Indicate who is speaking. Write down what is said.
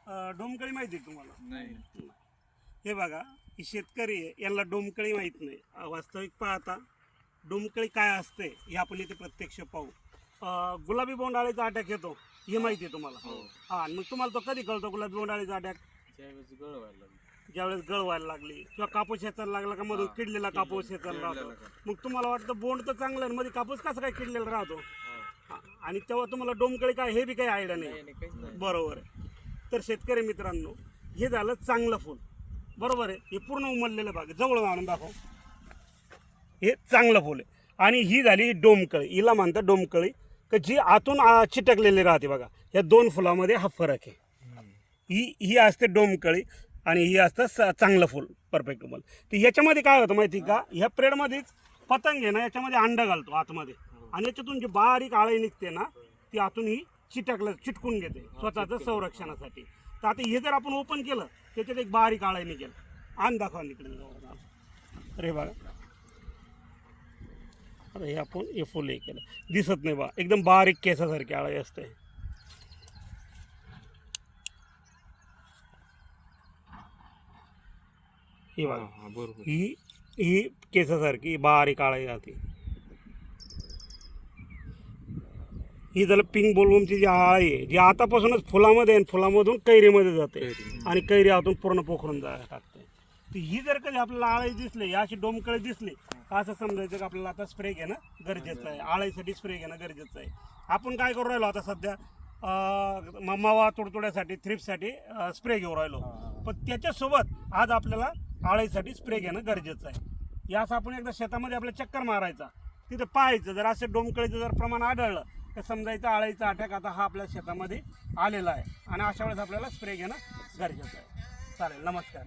Speaker 1: डोमकळी माहिती आहे तुम्हाला?
Speaker 2: नाही.
Speaker 1: हे बघा, ही शेतकरी आहे, यांना डोमकळी माहीत नाही. वास्तविक पाहता डोमकळी काय असते हे आपण इथे प्रत्यक्ष पाहू. गुलाबी बोंडाळीचा अटॅक येतो हे माहिती आहे तुम्हाला? हा. मग तुम्हाला तो कधी कळतो गुलाबी बोंडाळीचा अटॅक? ज्यावेळेस गळ व्हायला लागली किंवा कापूस शेताला लागला का मधून किडलेला कापूस शेताला राहतो. मग तुम्हाला वाटतं बोंड तर चांगलं आहे, मध्ये कापूस कसा काय किडलेला राहतो? आणि तेव्हा तुम्हाला डोमकळी काय हे बी काही आयडिया नाही. बरोबर आहे. तर शेतकरी मित्रांनो, हे झालं चांगलं फुल, बरोबर आहे. हे पूर्ण उमललेलं भाग जवळ आणून दाखव. हे चांगलं फुल आहे. आणि ही झाली डोमकळी, हिला म्हणतात डोमकळी, की जी आतून चिटकलेली राहते. बघा, या दोन फुलामध्ये हा फरक आहे. ही असते डोमकळी आणि ही असतं चांगलं फुल, परफेक्ट फुल. तर याच्यामध्ये काय होतं माहिती का, ह्या प्रेडमध्येच पतंग आहे ना, याच्यामध्ये अंडा घालतो आतमध्ये, आणि याच्यातून जी बारीक आळी निघते ना, ती आतून ही चिटकून घेते स्वतःचं संरक्षणासाठी. तर आता हे जर आपण ओपन केलं, त्याच्यात एक बारीक आळी निघेल. आण दाखवा इकडे. अरे बघा, आता हे आपण हे फुल हे केलं, दिसत नाही बा, एकदम बारीक केसासारखी आळी असते. ही बघा, ही केसासारखी बारीक आळी राहते. ही झालं पिंक बोलवूमची जी आळी आहे, जी आतापासूनच फुलामध्ये आणि फुलामधून कैरीमध्ये जाते आणि कैरी आतून पूर्ण पोखरून टाकते. तर ही जर कधी आपल्याला आळी दिसली, अशी डोमकळी दिसली, असं समजायचं की आपल्याला आता स्प्रे घेणं गरजेचं आहे. आळीसाठी स्प्रे घेणं गरजेचं आहे. आपण काय करू राहिलो आता सध्या, मावा तुडतुड्यासाठी, थ्रिप्ससाठी स्प्रे घेऊन राहिलो, पण त्याच्यासोबत आज आपल्याला आळीसाठी स्प्रे घेणं गरजेचं आहे. यास आपण एकदा शेतामध्ये आपल्या चक्कर मारायचा, तिथं पाहायचं, जर असं डोमकळीचं जर प्रमाण आढळलं तर समजायचं आळीचा अटॅक आता हा आपल्या शेतामध्ये आलेला आहे, आणि अशा वेळेस आपल्याला स्प्रे घेणं गरजेचं आहे. चालेल, नमस्कार.